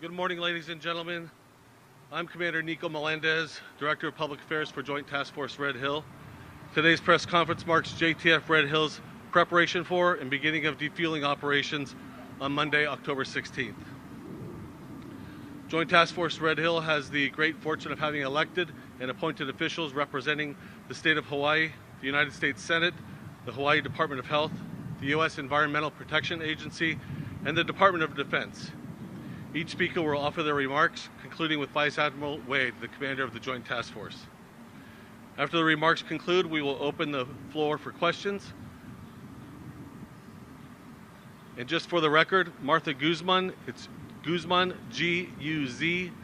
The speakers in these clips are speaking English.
Good morning, ladies and gentlemen. I'm Commander Nico Melendez, Director of Public Affairs for Joint Task Force Red Hill. Today's press conference marks JTF-RED Hill's preparation for and beginning of defueling operations on Monday, October 16th. Joint Task Force Red Hill has the great fortune of having elected and appointed officials representing the state of Hawaii, the United States Senate, the Hawaii Department of Health, the U.S. Environmental Protection Agency, and the Department of Defense. Each speaker will offer their remarks, concluding with Vice Admiral Wade, the commander of the Joint Task Force. After the remarks conclude, we will open the floor for questions. And just for the record, Martha Guzman, it's Guzman, G-U-Z-M-A-N.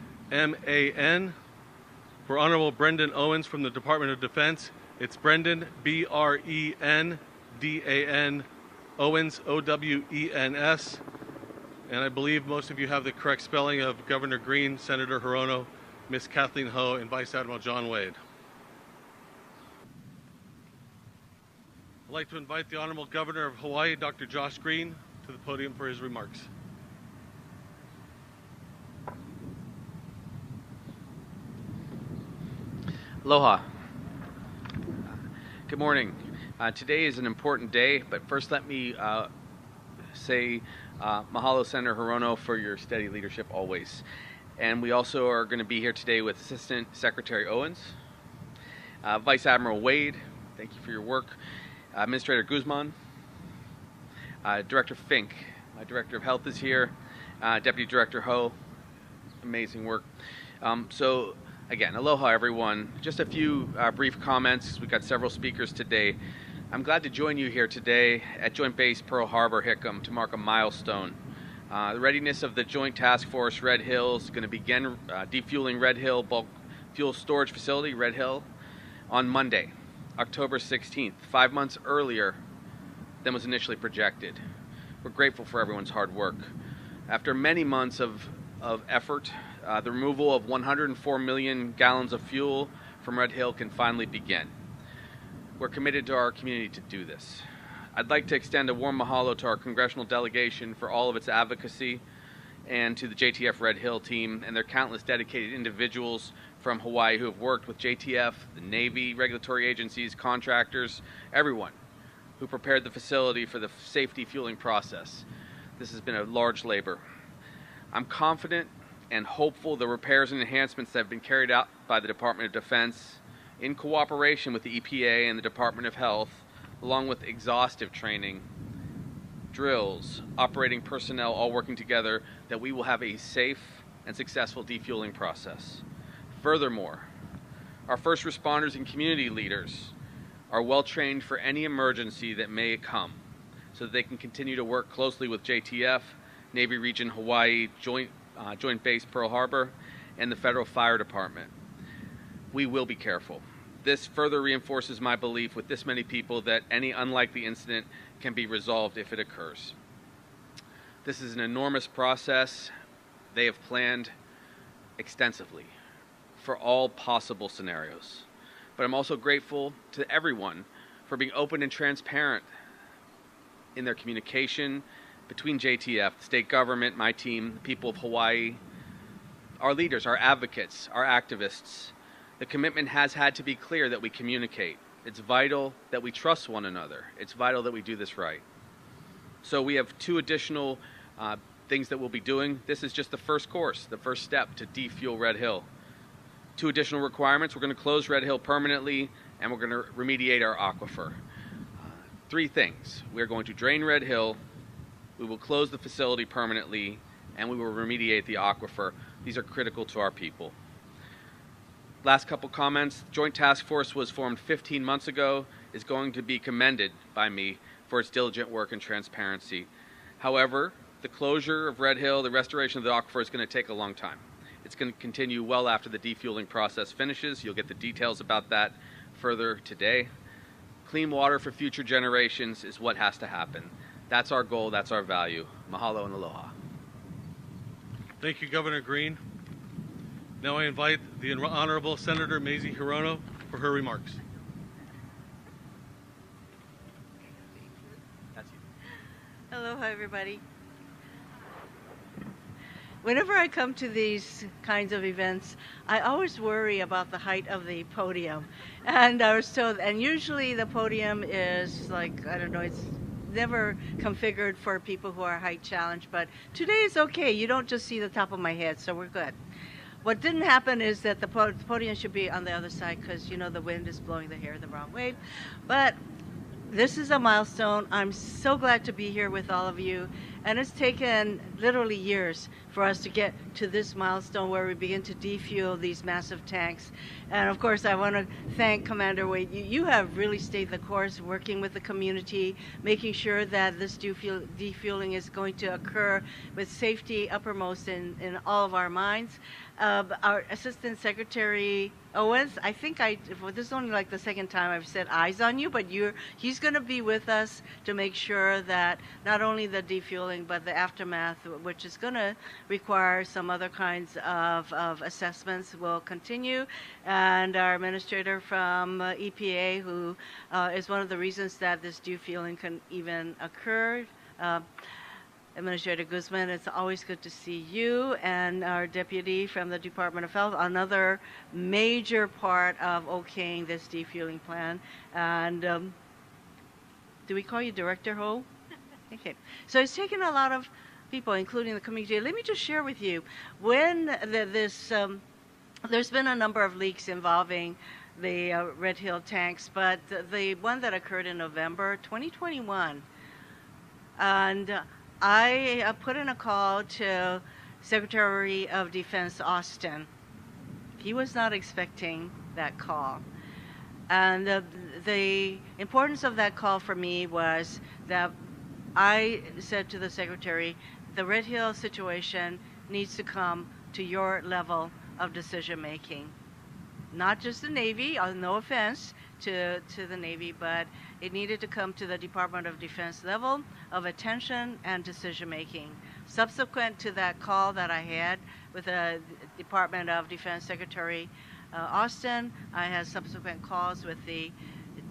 For Honorable Brendan Owens from the Department of Defense, it's Brendan, B-R-E-N-D-A-N, Owens, O-W-E-N-S. And I believe most of you have the correct spelling of Governor Green, Senator Hirono, Ms. Kathleen Ho, and Vice Admiral John Wade. I'd like to invite the Honorable Governor of Hawaii, Dr. Josh Green, to the podium for his remarks. Aloha. Good morning. Today is an important day, but first let me say mahalo, Senator Hirono, for your steady leadership always. And we also are going to be here today with Assistant Secretary Owens, Vice Admiral Wade, thank you for your work, Administrator Guzman, Director Fink, Director of Health is here, Deputy Director Ho, amazing work. So again, aloha everyone. Just a few brief comments. We've got several speakers today. I'm glad to join you here today at Joint Base Pearl Harbor, Hickam, to mark a milestone. The readiness of the Joint Task Force Red Hill is going to begin defueling Red Hill Bulk Fuel Storage Facility, Red Hill, on Monday, October 16th, 5 months earlier than was initially projected. We're grateful for everyone's hard work. After many months of effort, the removal of 104 million gallons of fuel from Red Hill can finally begin. We're committed to our community to do this. I'd like to extend a warm mahalo to our congressional delegation for all of its advocacy, and to the JTF-RED Hill team and their countless dedicated individuals from Hawaii who have worked with JTF, the Navy, regulatory agencies, contractors, everyone who prepared the facility for the safety fueling process. This has been a large labor. I'm confident and hopeful the repairs and enhancements that have been carried out by the Department of Defense in cooperation with the EPA and the Department of Health, along with exhaustive training, drills, operating personnel all working together, that we will have a safe and successful defueling process. Furthermore, our first responders and community leaders are well trained for any emergency that may come, so that they can continue to work closely with JTF, Navy Region Hawaii, Joint Base Pearl Harbor, and the Federal Fire Department. We will be careful. This further reinforces my belief with this many people that any unlikely incident can be resolved if it occurs. This is an enormous process. They have planned extensively for all possible scenarios. But I'm also grateful to everyone for being open and transparent in their communication between JTF, the state government, my team, the people of Hawaii, our leaders, our advocates, our activists. The commitment has had to be clear that we communicate. It's vital that we trust one another. It's vital that we do this right. So we have two additional things that we'll be doing. This is just the first course, the first step to defuel Red Hill. Two additional requirements. We're going to close Red Hill permanently, and we're going to remediate our aquifer. Three things. We're going to drain Red Hill, we will close the facility permanently, and we will remediate the aquifer. These are critical to our people. Last couple comments. Joint Task Force was formed 15 months ago, is going to be commended by me for its diligent work and transparency. However, the closure of Red Hill, the restoration of the aquifer is going to take a long time. It's going to continue well after the defueling process finishes. You'll get the details about that further today. Clean water for future generations is what has to happen. That's our goal, that's our value. Mahalo and aloha. Thank you, Governor Green. Now I invite the Honorable Senator Mazie Hirono for her remarks. Aloha, everybody. Whenever I come to these kinds of events, I always worry about the height of the podium. And I was told, and usually the podium is like, I don't know, it's never configured for people who are height challenged, but today is okay. You don't just see the top of my head, so we're good. What didn't happen is that the podium should be on the other side because, you know, the wind is blowing the hair the wrong way. But this is a milestone. I'm so glad to be here with all of you. And it's taken literally years for us to get to this milestone where we begin to defuel these massive tanks. And of course, I want to thank Commander Wade. You have really stayed the course, working with the community, making sure that this defueling is going to occur with safety uppermost in all of our minds. Our Assistant Secretary Owens, I think this is only like the second time I've set eyes on you, but he's going to be with us to make sure that not only the defueling, but the aftermath, which is going to require some other kinds of assessments, will continue. And our administrator from EPA, who is one of the reasons that this defueling can even occur, Administrator Guzman, it's always good to see you, and our deputy from the Department of Health, another major part of okaying this defueling plan. And do we call you Director Ho? Okay. So it's taken a lot of people, including the community. Let me just share with you, when there's been a number of leaks involving the Red Hill tanks, but the one that occurred in November 2021, and I put in a call to Secretary of Defense Austin. He was not expecting that call. And the importance of that call for me was that I said to the Secretary, the Red Hill situation needs to come to your level of decision making. Not just the Navy, no offense to the Navy, but it needed to come to the Department of Defense level of attention and decision making. Subsequent to that call that I had with the Department of Defense Secretary Austin, I had subsequent calls with the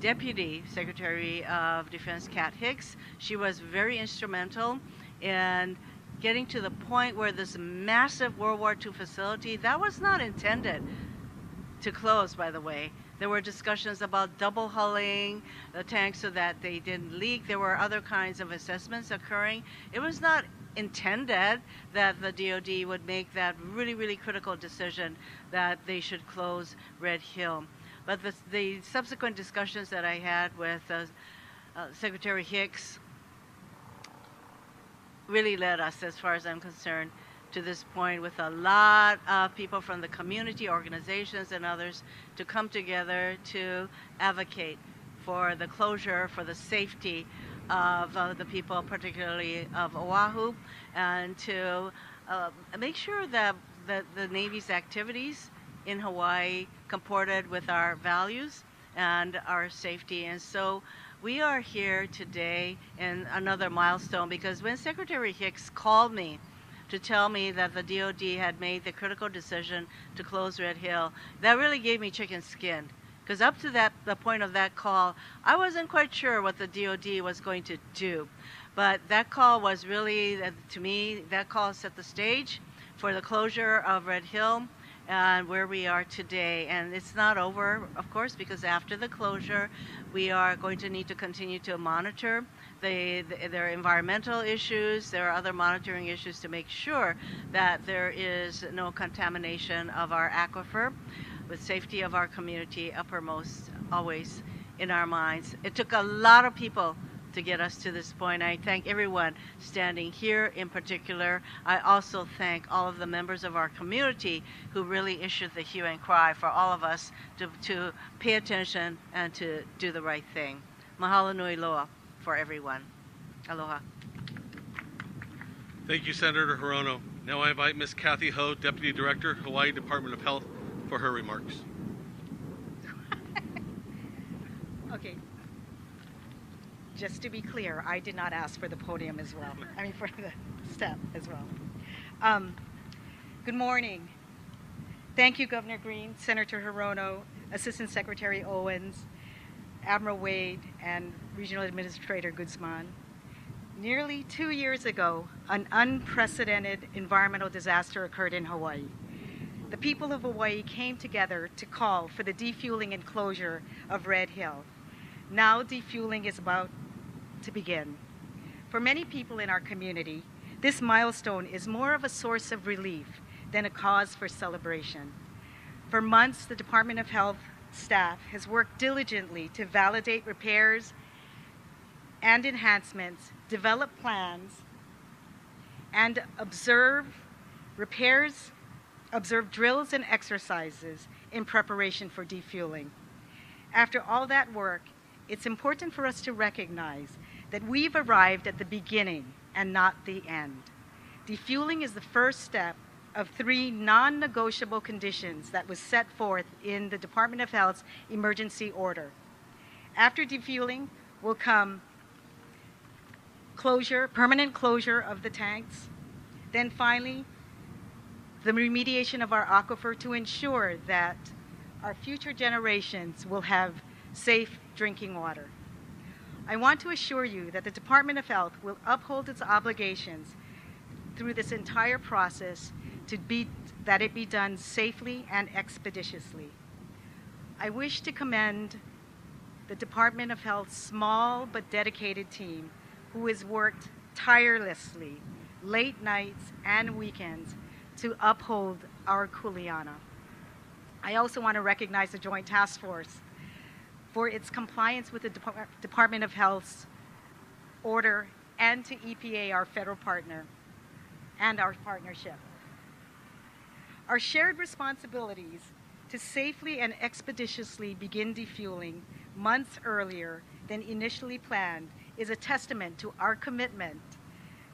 Deputy Secretary of Defense, Kat Hicks. She was very instrumental in getting to the point where this massive World War II facility, that was not intended to close, by the way. There were discussions about double hulling the tanks so that they didn't leak. There were other kinds of assessments occurring. It was not intended that the DoD would make that really, really critical decision that they should close Red Hill. But the subsequent discussions that I had with Secretary Hicks really led us, as far as I'm concerned, to this point with a lot of people from the community, organizations, and others to come together to advocate for the closure, for the safety of the people, particularly of Oahu, and to make sure that the Navy's activities in Hawaii comported with our values and our safety. And so we are here today in another milestone, because when Secretary Hicks called me to tell me that the DoD had made the critical decision to close Red Hill, that really gave me chicken skin. Because up to the point of that call, I wasn't quite sure what the DoD was going to do. But that call was really, to me, that call set the stage for the closure of Red Hill and where we are today. And it's not over, of course, because after the closure, we are going to need to continue to monitor there are environmental issues, there are other monitoring issues to make sure that there is no contamination of our aquifer, with safety of our community uppermost always in our minds. It took a lot of people to get us to this point. I thank everyone standing here in particular. I also thank all of the members of our community who really issued the hue and cry for all of us to pay attention and to do the right thing. Mahalo nui loa for everyone. Aloha. Thank you, Senator Hirono. Now I invite Ms. Kathy Ho, Deputy Director, Hawaii Department of Health, for her remarks. Okay. Just to be clear, I did not ask for the podium as well. I mean, for the step as well. Good morning. Thank you, Governor Green, Senator Hirono, Assistant Secretary Owens, Admiral Wade, and Regional Administrator Guzman. Nearly 2 years ago, an unprecedented environmental disaster occurred in Hawaii. The people of Hawaii came together to call for the defueling and closure of Red Hill. Now defueling is about to begin. For many people in our community, this milestone is more of a source of relief than a cause for celebration. For months, the Department of Health staff has worked diligently to validate repairs and enhancements, develop plans, and observe drills and exercises in preparation for defueling. After all that work, it's important for us to recognize that we've arrived at the beginning and not the end. Defueling is the first step of 3 non-negotiable conditions that was set forth in the Department of Health's emergency order. After defueling will come permanent closure of the tanks, then finally the remediation of our aquifer to ensure that our future generations will have safe drinking water. I want to assure you that the Department of Health will uphold its obligations through this entire process that it be done safely and expeditiously. I wish to commend the Department of Health's small but dedicated team who has worked tirelessly, late nights and weekends, to uphold our kuleana. I also want to recognize the Joint Task Force for its compliance with the Department of Health's order, and to EPA, our federal partner, and our partnership. Our shared responsibilities to safely and expeditiously begin defueling months earlier than initially planned is a testament to our commitment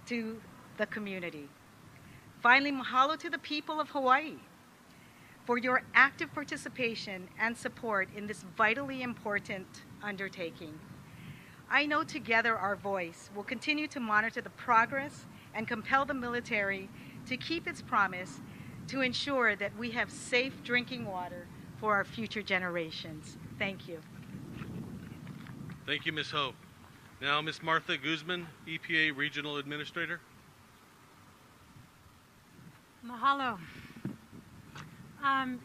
to the community. Finally, mahalo to the people of Hawaii for your active participation and support in this vitally important undertaking. I know together our voice will continue to monitor the progress and compel the military to keep its promise to ensure that we have safe drinking water for our future generations. Thank you. Thank you, Ms. Hope. Now, Ms. Martha Guzman, EPA Regional Administrator. Mahalo.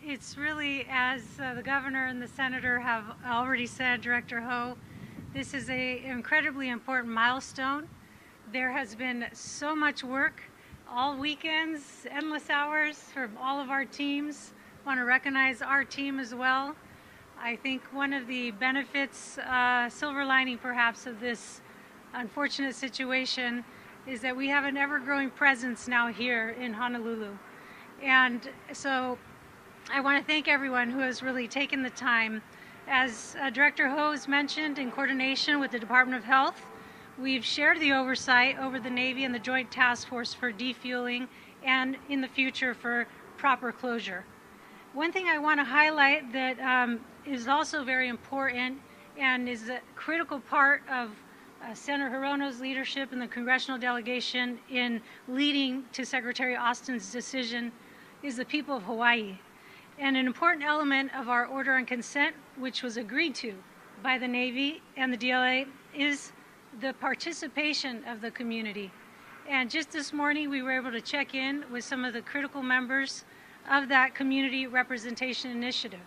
It's really, as the governor and the senator have already said, Director Ho, this is an incredibly important milestone. There has been so much work, all weekends, endless hours for all of our teams. I want to recognize our team as well. I think one of the benefits, silver lining perhaps, of this unfortunate situation is that we have an ever-growing presence now here in Honolulu. And so I want to thank everyone who has really taken the time. As Director Ho has mentioned, in coordination with the Department of Health, we've shared the oversight over the Navy and the Joint Task Force for defueling and in the future for proper closure. One thing I want to highlight that is also very important and is a critical part of Senator Hirono's leadership and the congressional delegation in leading to Secretary Austin's decision is the people of Hawaii. And an important element of our order on consent, which was agreed to by the Navy and the DLA, is the participation of the community. And just this morning, we were able to check in with some of the critical members of that community representation initiative.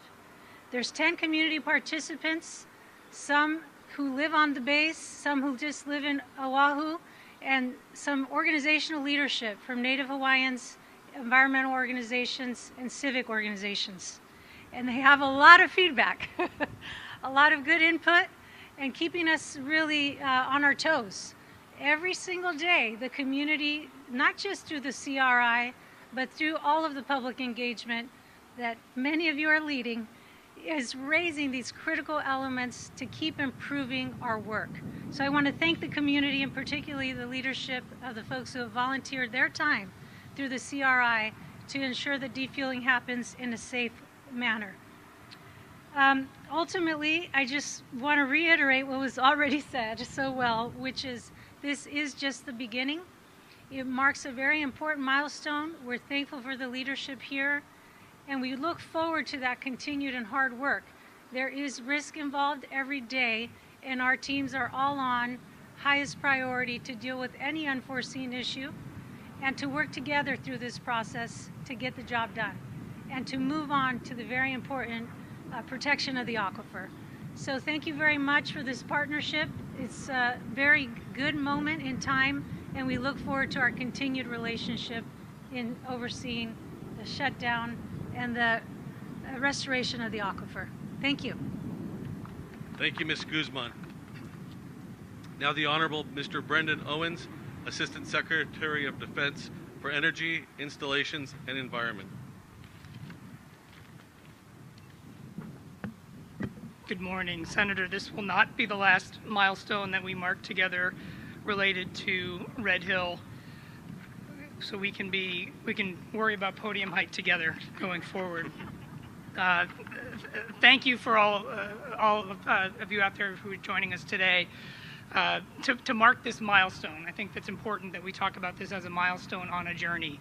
There's 10 community participants, some who live on the base, some who just live in Oahu, and some organizational leadership from Native Hawaiians, environmental organizations, and civic organizations. And they have a lot of feedback, a lot of good input, and keeping us really on our toes. Every single day, the community, not just through the CRI, but through all of the public engagement that many of you are leading, is raising these critical elements to keep improving our work. So I want to thank the community, and particularly the leadership of the folks who have volunteered their time through the CRI to ensure that defueling happens in a safe manner. Ultimately, I just want to reiterate what was already said so well, which is this is just the beginning. It marks a very important milestone. We're thankful for the leadership here, and we look forward to that continued and hard work. There is risk involved every day, and our teams are all on highest priority to deal with any unforeseen issue and to work together through this process to get the job done and to move on to the very important protection of the aquifer. So thank you very much for this partnership. It's a very good moment in time, and we look forward to our continued relationship in overseeing the shutdown and the restoration of the aquifer. Thank you. Thank you, Ms. Guzman. Now the Honorable Mr. Brendan Owens, Assistant Secretary of Defense for Energy, Installations, and Environment. Good morning, Senator. This will not be the last milestone that we mark together related to Red Hill, so we can worry about podium height together going forward. Thank you for all of you out there who are joining us today to mark this milestone. I think that's important that we talk about this as a milestone on a journey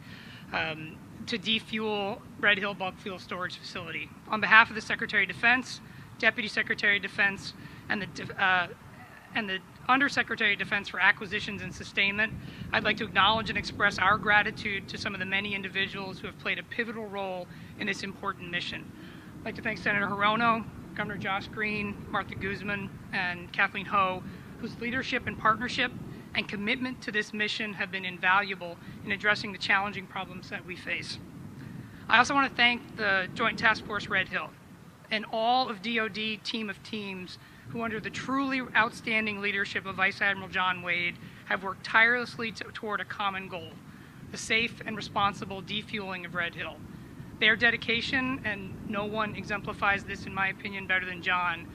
to defuel Red Hill Bulk Fuel Storage Facility. On behalf of the Secretary of Defense, Deputy Secretary of Defense, and the Undersecretary of Defense for Acquisitions and Sustainment, I'd like to acknowledge and express our gratitude to some of the many individuals who have played a pivotal role in this important mission. I'd like to thank Senator Hirono, Governor Josh Green, Martha Guzman, and Kathleen Ho, whose leadership and partnership and commitment to this mission have been invaluable in addressing the challenging problems that we face. I also want to thank the Joint Task Force Red Hill and all of DoD team of teams who, under the truly outstanding leadership of Vice Admiral John Wade, have worked tirelessly toward a common goal, the safe and responsible defueling of Red Hill. Their dedication, and no one exemplifies this in my opinion better than John,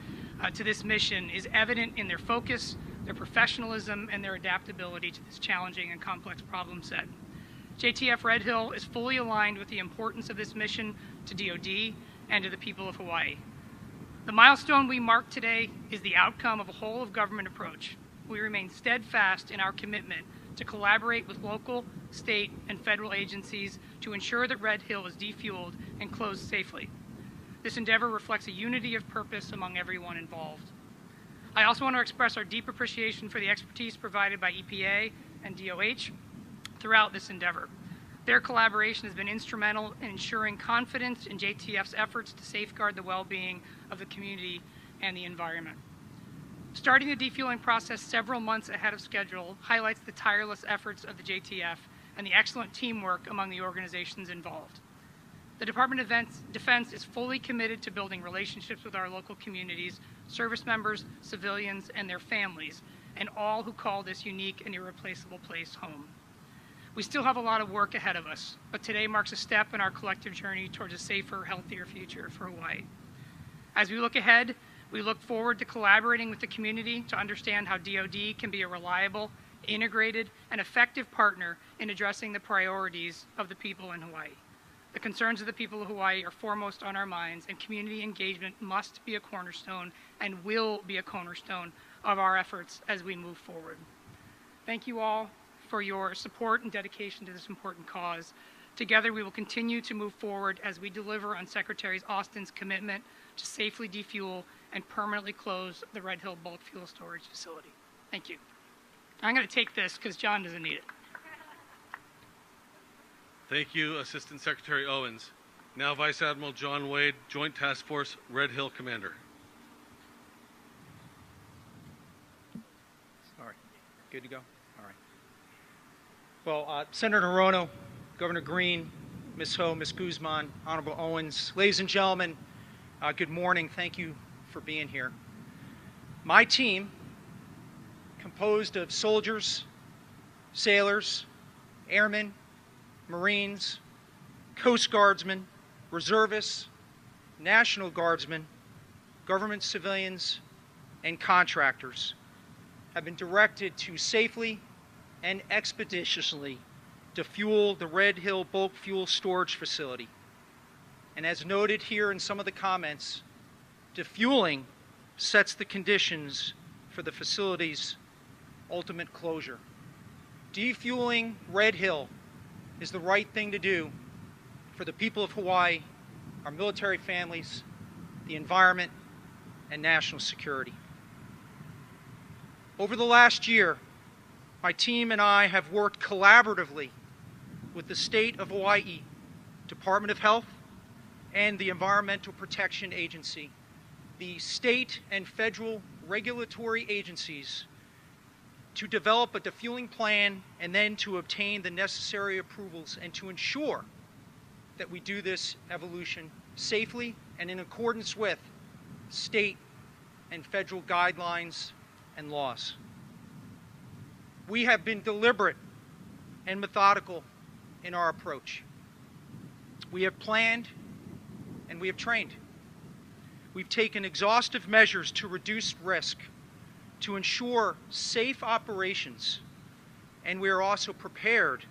to this mission is evident in their focus, their professionalism, and their adaptability to this challenging and complex problem set. JTF-RED Hill is fully aligned with the importance of this mission to DoD and to the people of Hawaii. The milestone we mark today is the outcome of a whole-of-government approach. We remain steadfast in our commitment to collaborate with local, state, and federal agencies to ensure that Red Hill is defueled and closed safely. This endeavor reflects a unity of purpose among everyone involved. I also want to express our deep appreciation for the expertise provided by EPA and DOH throughout this endeavor. Their collaboration has been instrumental in ensuring confidence in JTF's efforts to safeguard the well-being of the community and the environment. Starting the defueling process several months ahead of schedule highlights the tireless efforts of the JTF and the excellent teamwork among the organizations involved. The Department of Defense is fully committed to building relationships with our local communities, service members, civilians, and their families, and all who call this unique and irreplaceable place home. We still have a lot of work ahead of us, but today marks a step in our collective journey towards a safer, healthier future for Hawaii. As we look ahead, we look forward to collaborating with the community to understand how DoD can be a reliable, integrated, and effective partner in addressing the priorities of the people in Hawaii. The concerns of the people of Hawaii are foremost on our minds, and community engagement must be a cornerstone and will be a cornerstone of our efforts as we move forward. Thank you all for your support and dedication to this important cause. Together, we will continue to move forward as we deliver on Secretary Austin's commitment to safely defuel and permanently close the Red Hill Bulk Fuel Storage Facility. Thank you. I'm going to take this because John doesn't need it. Thank you, Assistant Secretary Owens. Now Vice Admiral John Wade, Joint Task Force Red Hill Commander. All right. Good to go? All right. Well, Senator Hirono, Governor Green, Ms. Ho, Ms. Guzman, Honorable Owens, ladies and gentlemen, good morning. Thank you for being here. My team, composed of soldiers, sailors, airmen, Marines, Coast Guardsmen, reservists, National Guardsmen, government civilians, and contractors, have been directed to safely and expeditiously defuel the Red Hill Bulk Fuel Storage Facility. And as noted here in some of the comments, defueling sets the conditions for the facility's ultimate closure. Defueling Red Hill is the right thing to do for the people of Hawaii, our military families, the environment, and national security. Over the last year, my team and I have worked collaboratively with the State of Hawaii, Department of Health, and the Environmental Protection Agency, the state and federal regulatory agencies, to develop a defueling plan and then to obtain the necessary approvals and to ensure that we do this evolution safely and in accordance with state and federal guidelines and laws. We have been deliberate and methodical in our approach. We have planned and we have trained. We've taken exhaustive measures to reduce risk, to ensure safe operations, and we are also prepared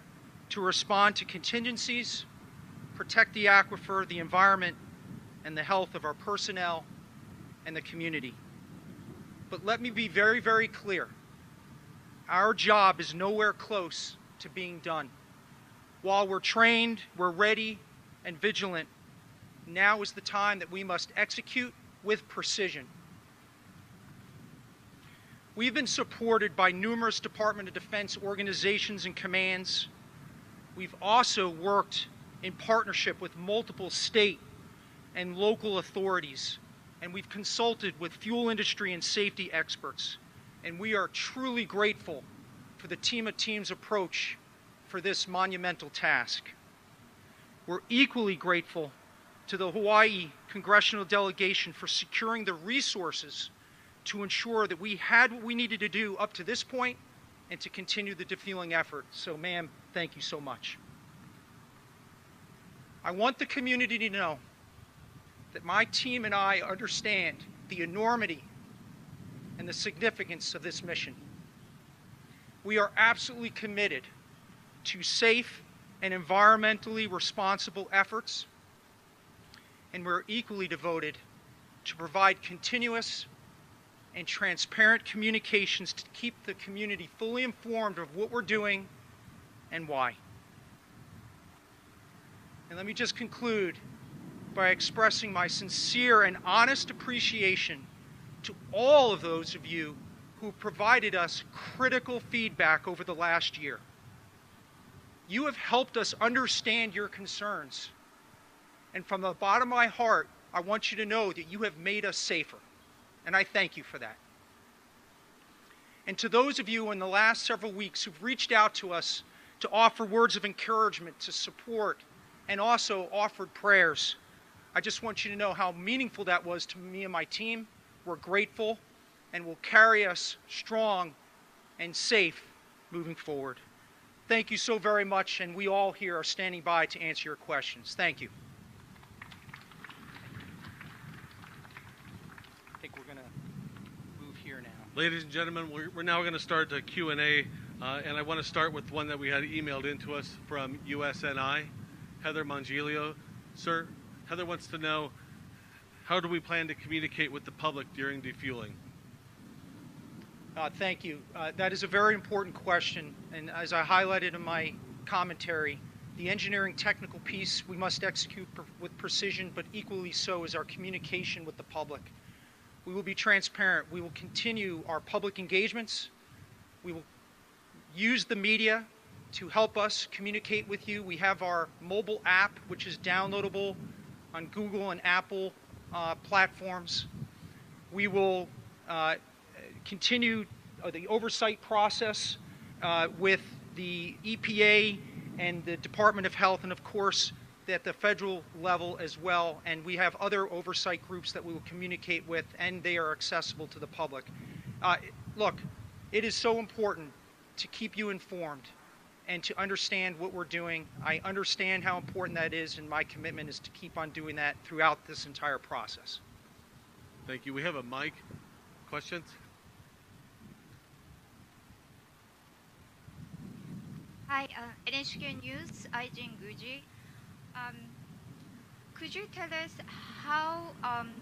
to respond to contingencies, protect the aquifer, the environment, and the health of our personnel and the community. But let me be very, very clear. Our job is nowhere close to being done. While we're trained, we're ready and vigilant, now is the time that we must execute with precision. We've been supported by numerous Department of Defense organizations and commands. We've also worked in partnership with multiple state and local authorities, and we've consulted with fuel industry and safety experts. And we are truly grateful for the team of teams approach for this monumental task. We're equally grateful to the Hawaii Congressional Delegation for securing the resources to ensure that we had what we needed to do up to this point and to continue the defueling effort. So, ma'am, thank you so much. I want the community to know that my team and I understand the enormity and the significance of this mission. We are absolutely committed to safe and environmentally responsible efforts, and we're equally devoted to provide continuous and transparent communications to keep the community fully informed of what we're doing and why. And let me just conclude by expressing my sincere and honest appreciation to all of those of you who provided us critical feedback over the last year. You have helped us understand your concerns. And from the bottom of my heart, I want you to know that you have made us safer. And I thank you for that. And to those of you in the last several weeks who've reached out to us to offer words of encouragement, to support, and also offered prayers, I just want you to know how meaningful that was to me and my team. We're grateful and will carry us strong and safe moving forward. Thank you so very much, and we all here are standing by to answer your questions. Thank you. I think we're going to move here now. Ladies and gentlemen, we're now going to start the Q&A, and I want to start with one that we had emailed into us from USNI, Heather Mongilio. Sir, Heather wants to know, how do we plan to communicate with the public during defueling? Thank you. That is a very important question, and as I highlighted in my commentary, the engineering technical piece we must execute with precision, but equally so is our communication with the public. We will be transparent. We will continue our public engagements. We will use the media to help us communicate with you. We have our mobile app, which is downloadable on Google and Apple platforms. We will continue the oversight process with the EPA and the Department of Health, and of course at the federal level as well. And we have other oversight groups that we will communicate with, and they are accessible to the public. Look, it is so important to keep you informed and to understand what we're doing. I understand how important that is, and my commitment is to keep on doing that throughout this entire process. Thank you. We have a mic. Questions? Hi, NHK News, Aijin Guji. Could you tell us how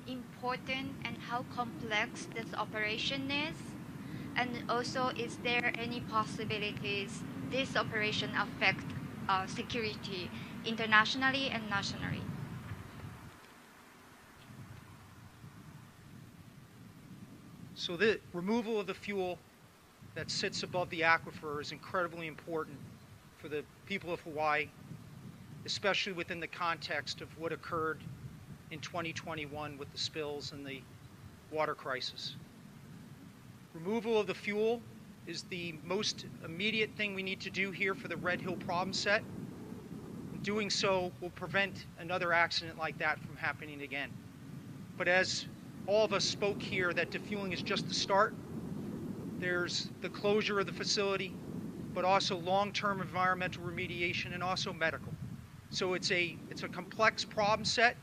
important and how complex this operation is? And also, is there any possibilities this operation affect security internationally and nationally? So the removal of the fuel that sits above the aquifer is incredibly important for the people of Hawaii, especially within the context of what occurred in 2021 with the spills and the water crisis. Removal of the fuel is the most immediate thing we need to do here for the Red Hill problem set. Doing so will prevent another accident like that from happening again. But as all of us spoke here, that defueling is just the start. There's the closure of the facility, but also long-term environmental remediation and also medical. So it's a complex problem set,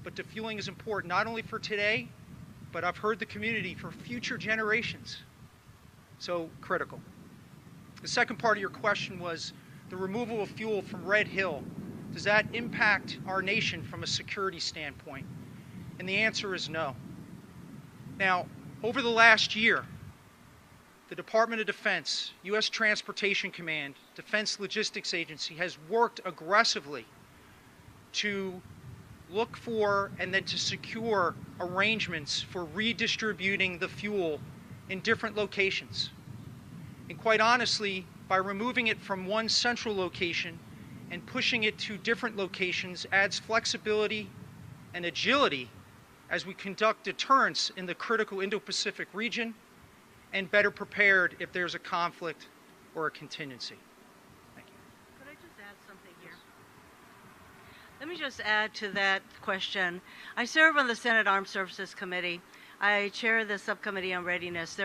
but defueling is important not only for today, but I've heard the community for future generations. So critical. The second part of your question was the removal of fuel from Red Hill. Does that impact our nation from a security standpoint? And the answer is no. Now, over the last year, the Department of Defense, U.S. Transportation Command, Defense Logistics Agency has worked aggressively to look for and then to secure arrangements for redistributing the fuel in different locations. And quite honestly, by removing it from one central location and pushing it to different locations adds flexibility and agility as we conduct deterrence in the critical Indo-Pacific region and better prepared if there's a conflict or a contingency. Thank you. Could I just add something here? Let me just add to that question. I serve on the Senate Armed Services Committee. I chair the subcommittee on readiness.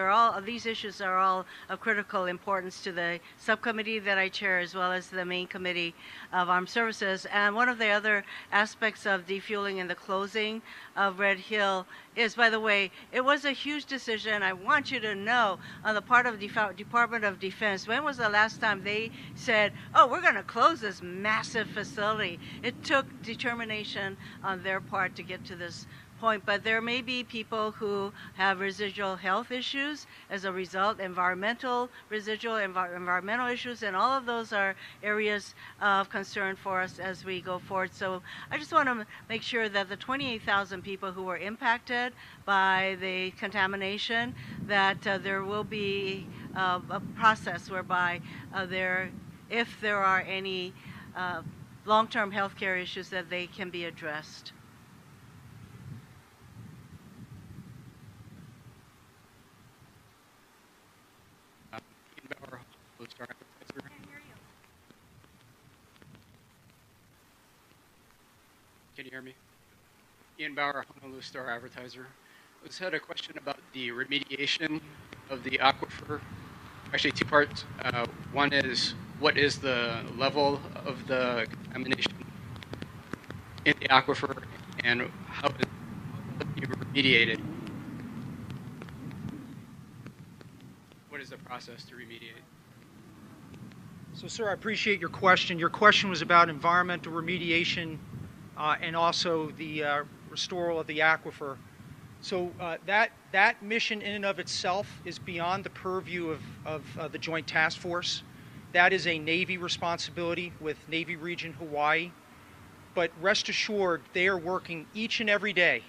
These issues are all of critical importance to the subcommittee that I chair as well as the main committee of armed services. And one of the other aspects of defueling and the closing of Red Hill is, by the way, it was a huge decision. I want you to know on the part of the Department of Defense, when was the last time they said, oh, we're going to close this massive facility? It took determination on their part to get to this point, but there may be people who have residual health issues as a result, environmental issues, and all of those are areas of concern for us as we go forward. So I just want to make sure that the 28,000 people who were impacted by the contamination, that there will be a process whereby if there are any long-term health care issues, that they can be addressed. Can you hear me? Ian Bauer, Honolulu Star Advertiser. I just had a question about the remediation of the aquifer. Actually, two parts. One is, what is the level of the contamination in the aquifer, and how is it remediated? What is the process to remediate? So, sir, I appreciate your question. Your question was about environmental remediation and also the restoral of the aquifer. So that mission in and of itself is beyond the purview of the Joint Task Force. That is a Navy responsibility with Navy Region Hawaii. But rest assured, they are working each and every day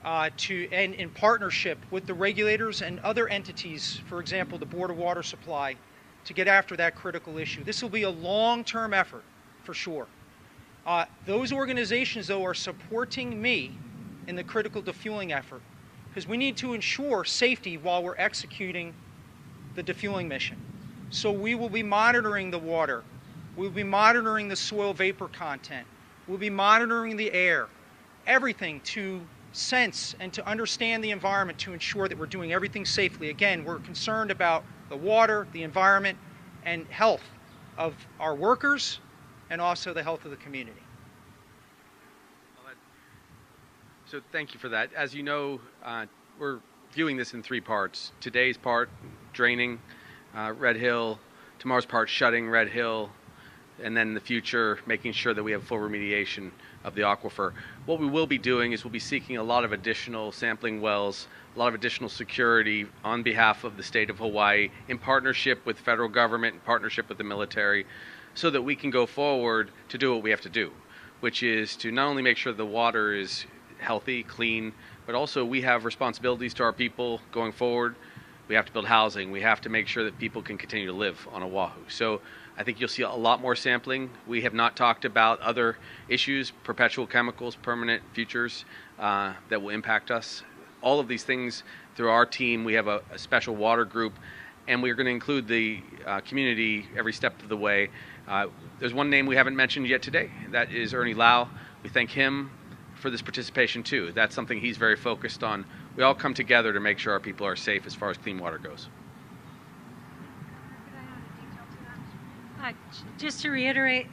and in partnership with the regulators and other entities, for example, the Board of Water Supply, to get after that critical issue. This will be a long-term effort, for sure. Those organizations, though, are supporting me in the critical defueling effort because we need to ensure safety while we're executing the defueling mission. So we will be monitoring the water. We'll be monitoring the soil vapor content. We'll be monitoring the air, everything to sense and to understand the environment to ensure that we're doing everything safely. Again, we're concerned about the water, the environment, and health of our workers and also the health of the community. So thank you for that. As you know, we're viewing this in three parts. Today's part, draining Red Hill. Tomorrow's part, shutting Red Hill. And then in the future, making sure that we have full remediation of the aquifer. What we will be doing is we'll be seeking a lot of additional sampling wells, a lot of additional security on behalf of the state of Hawaii in partnership with federal government, in partnership with the military, so that we can go forward to do what we have to do, which is to not only make sure the water is healthy, clean, but also we have responsibilities to our people going forward We have to build housing. We have to make sure that people can continue to live on Oahu. So I think you'll see a lot more sampling. We have not talked about other issues, perpetual chemicals, permanent futures that will impact us. All of these things through our team. We have a special water group, and we're going to include the community every step of the way. There's one name we haven't mentioned yet today. That is Ernie Lau. We thank him for this participation too. That's something he's very focused on. We all come together to make sure our people are safe as far as clean water goes. Just to reiterate,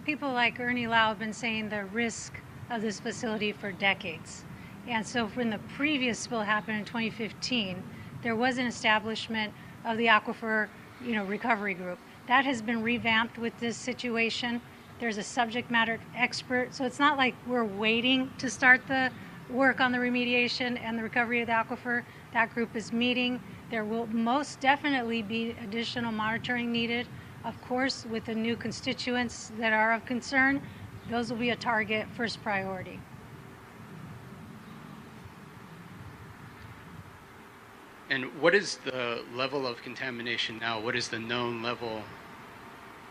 people like Ernie Lau have been saying the risk of this facility for decades. And so when the previous spill happened in 2015, there was an establishment of the aquifer, recovery group. That has been revamped with this situation. There's a subject matter expert. So it's not like we're waiting to start the work on the remediation and the recovery of the aquifer. That group is meeting. There will most definitely be additional monitoring needed. Of course, with the new constituents that are of concern, those will be a target first priority. And what is the level of contamination now? What is the known level?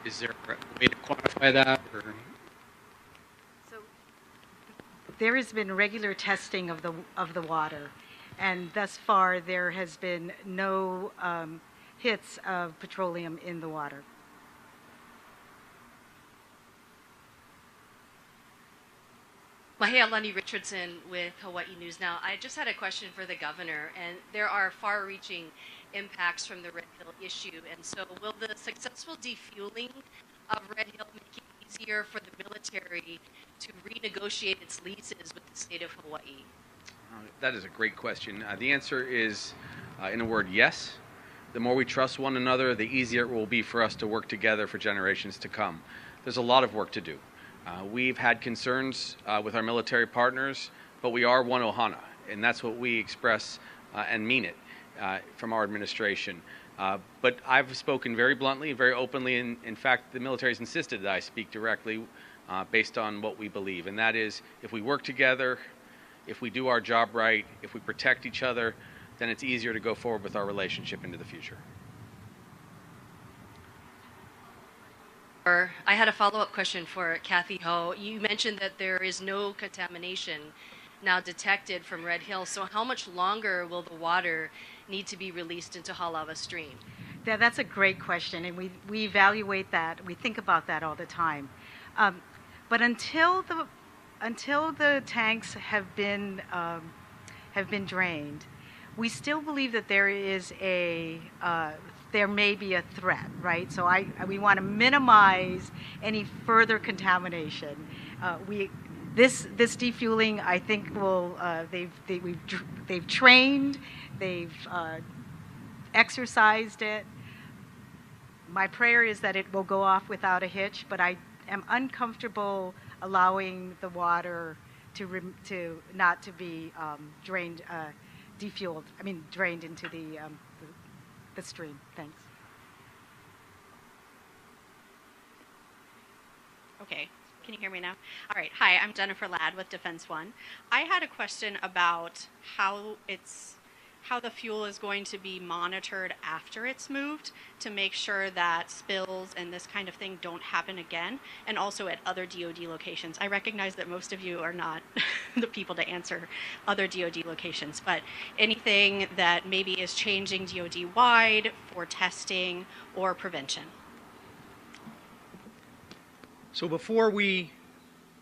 Is there a way to quantify that? Or? So there has been regular testing of the water, and thus far there has been no hits of petroleum in the water. Mahea Lundy Richardson with Hawaii News Now. I just had a question for the governor, and there are far-reaching impacts from the Red Hill issue. And so will the successful defueling of Red Hill make it easier for the military to renegotiate its leases with the state of Hawaii? That is a great question. The answer is, in a word, yes. The more we trust one another, the easier it will be for us to work together for generations to come. There's a lot of work to do. We've had concerns with our military partners, but we are one Ohana, and that's what we express and mean it from our administration. But I've spoken very bluntly, very openly, and in fact, the military has insisted that I speak directly based on what we believe, and that is if we work together, if we do our job right, if we protect each other, then it's easier to go forward with our relationship into the future. I had a follow-up question for Kathy Ho. You mentioned that there is no contamination now detected from Red Hill. So how much longer will the water need to be released into Halawa Stream? Yeah, that's a great question, and we evaluate that. We think about that all the time. But until the tanks have been drained, we still believe that there is there may be a threat, right? So we want to minimize any further contamination. This defueling, I think, will they've trained, they've exercised it. My prayer is that it will go off without a hitch, but I am uncomfortable allowing the water to not to be drained, defueled. I mean, drained into the stream. Thanks. Okay, can you hear me now? All right, hi, I'm Jennifer Ladd with Defense One. I had a question about how the fuel is going to be monitored after it's moved to make sure that spills and this kind of thing don't happen again, and also at other DoD locations. I recognize that most of you are not the people to answer other DoD locations, but anything that maybe is changing DoD-wide for testing or prevention. So before we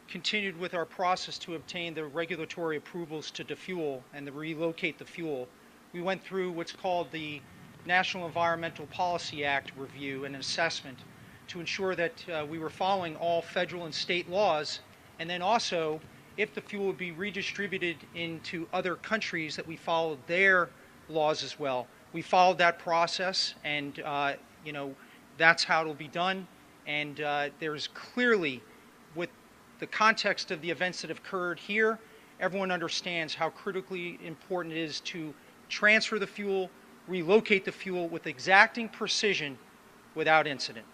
continued with our process to obtain the regulatory approvals to defuel and to relocate the fuel, we went through what's called the National Environmental Policy Act review and assessment to ensure that we were following all federal and state laws, and then also if the fuel would be redistributed into other countries that we followed their laws as well. We followed that process, and that's how it'll be done. And there's clearly, with the context of the events that have occurred here, everyone understands how critically important it is to transfer the fuel, relocate the fuel with exacting precision without incident.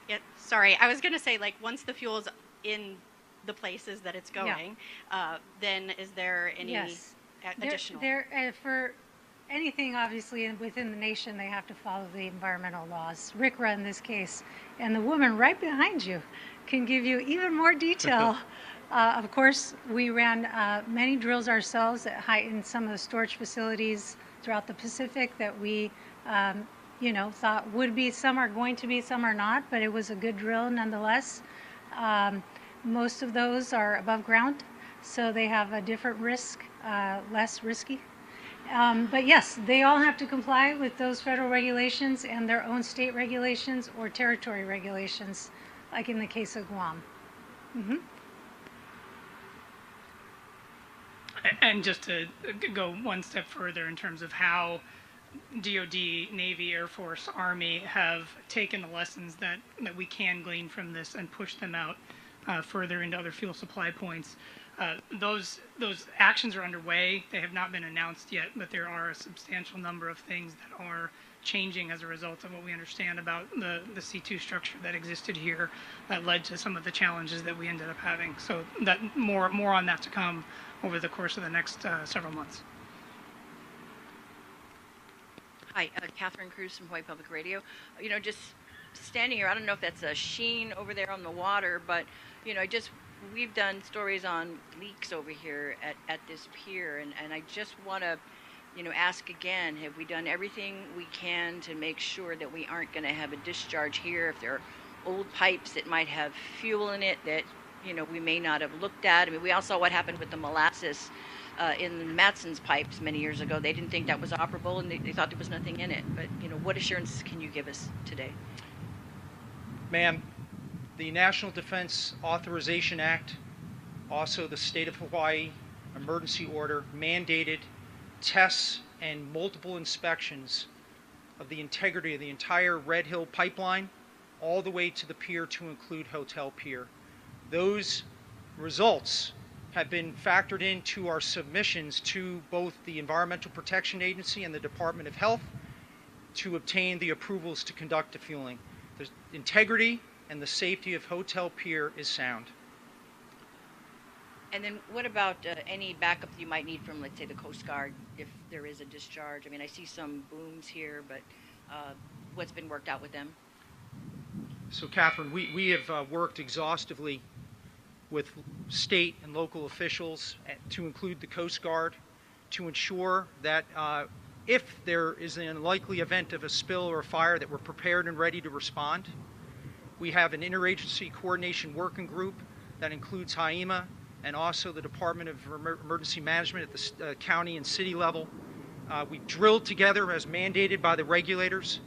Yeah, sorry, I was going to say, like, once the fuel is in the places that it's going, then is there any Yes. additional? For anything, obviously, within the nation, they have to follow the environmental laws. RCRA in this case. And the woman right behind you can give you even more detail. Of course, we ran many drills ourselves at height in some of the storage facilities throughout the Pacific that we, thought would be. Some are going to be, some are not, but it was a good drill nonetheless. Most of those are above ground, so they have a different risk, less risky. But yes, they all have to comply with those federal regulations and their own state regulations or territory regulations, like in the case of Guam. Mm-hmm. And just to go one step further in terms of how DoD, Navy, Air Force, Army have taken the lessons that we can glean from this and push them out further into other fuel supply points. Those actions are underway. They have not been announced yet, but there are a substantial number of things that are changing as a result of what we understand about the C2 structure that existed here that led to some of the challenges that we ended up having. So that more on that to come over the course of the next several months. Hi, Catherine Cruz from Hawaii Public Radio. Just standing here, I don't know if that's a sheen over there on the water, but we've done stories on leaks over here at this pier, and I just want to ask again, have we done everything we can to make sure that we aren't going to have a discharge here if there are old pipes that might have fuel in it that we may not have looked at? I mean, we all saw what happened with the molasses in Matson's pipes many years ago. They didn't think that was operable, and they thought there was nothing in it. But, what assurances can you give us today? Ma'am, the National Defense Authorization Act, also the State of Hawaii emergency order, mandated tests and multiple inspections of the integrity of the entire Red Hill pipeline all the way to the pier to include Hotel Pier. Those results have been factored into our submissions to both the Environmental Protection Agency and the Department of Health to obtain the approvals to conduct defueling. The integrity and the safety of Hotel Pier is sound. And then what about any backup that you might need from, let's say, the Coast Guard if there is a discharge? I mean, I see some booms here, but what's been worked out with them? So, Catherine, we have worked exhaustively with state and local officials to include the Coast Guard to ensure that if there is an unlikely event of a spill or a fire, that we're prepared and ready to respond. We have an interagency coordination working group that includes HIEMA and also the Department of Emergency Management at the county and city level. We drilled together as mandated by the regulators.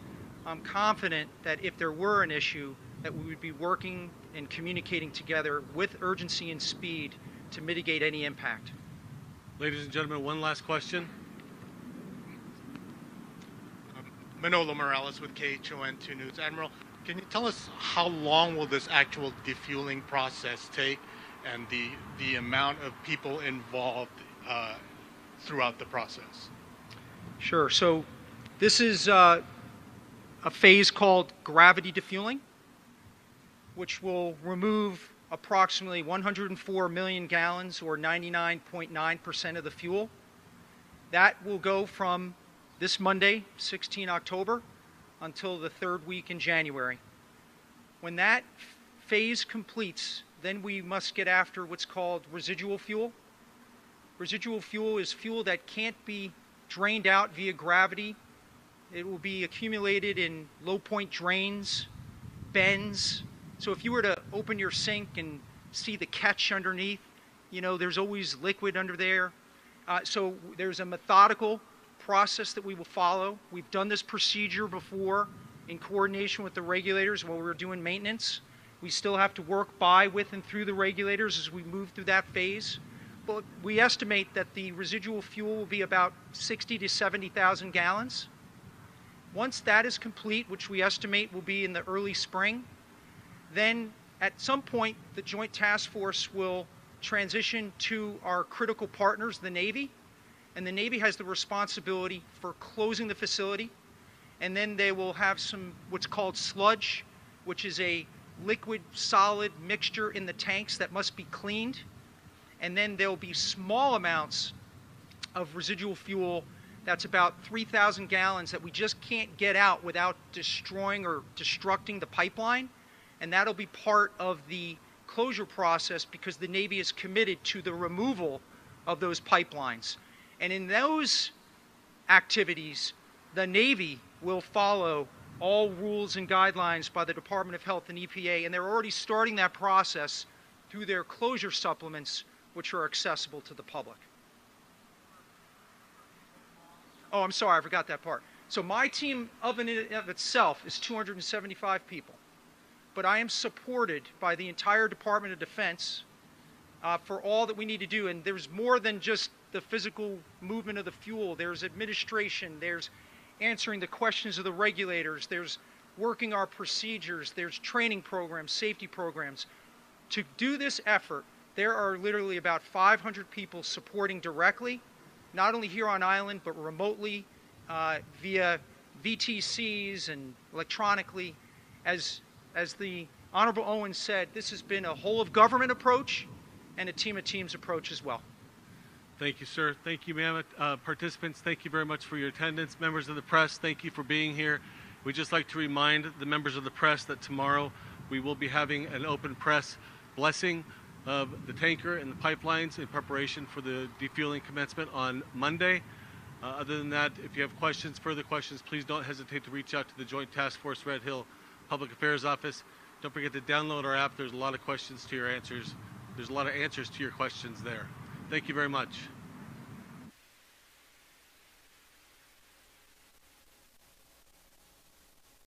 I'm confident that if there were an issue, that we would be working and communicating together with urgency and speed to mitigate any impact. Ladies and gentlemen, one last question. Manolo Morales with KHON2 News. Admiral, can you tell us how long will this actual defueling process take and the amount of people involved throughout the process? Sure. So this is a phase called gravity defueling, which will remove approximately 104 million gallons or 99.9% of the fuel. That will go from this Monday, 16 October, until the third week in January. When that phase completes, then we must get after what's called residual fuel. Residual fuel is fuel that can't be drained out via gravity. It will be accumulated in low point drains, bends. So if you were to open your sink and see the catch underneath, there's always liquid under there. So there's a methodical process that we will follow. We've done this procedure before in coordination with the regulators while we were doing maintenance. We still have to work by, with, and through the regulators as we move through that phase. But we estimate that the residual fuel will be about 60 to 70,000 gallons. Once that is complete, which we estimate will be in the early spring, then at some point the Joint Task Force will transition to our critical partners, the Navy, and the Navy has the responsibility for closing the facility, and then they will have some what's called sludge, which is a liquid solid mixture in the tanks that must be cleaned, and then there'll be small amounts of residual fuel that's about 3,000 gallons that we just can't get out without destroying or destructing the pipeline, and that'll be part of the closure process because the Navy is committed to the removal of those pipelines. And in those activities, the Navy will follow all rules and guidelines by the Department of Health and EPA, and they're already starting that process through their closure supplements, which are accessible to the public. Oh, I'm sorry, I forgot that part. So my team of itself is 275 people, but I am supported by the entire Department of Defense for all that we need to do, and there's more than just the physical movement of the fuel. There's administration, there's answering the questions of the regulators, there's working our procedures, there's training programs, safety programs. To do this effort, there are literally about 500 people supporting directly, not only here on island, but remotely via VTCs and electronically. As the Honorable Owens said, this has been a whole of government approach and a team of teams approach as well. Thank you, sir. Thank you, ma'am. Participants, thank you very much for your attendance. Members of the press, thank you for being here. We'd just like to remind the members of the press that tomorrow we will be having an open press blessing of the tanker and the pipelines in preparation for the defueling commencement on Monday. Other than that, if you have questions, further questions, please don't hesitate to reach out to the Joint Task Force Red Hill Public Affairs Office. Don't forget to download our app. There's a lot of questions to your answers. There's a lot of answers to your questions there. Thank you very much.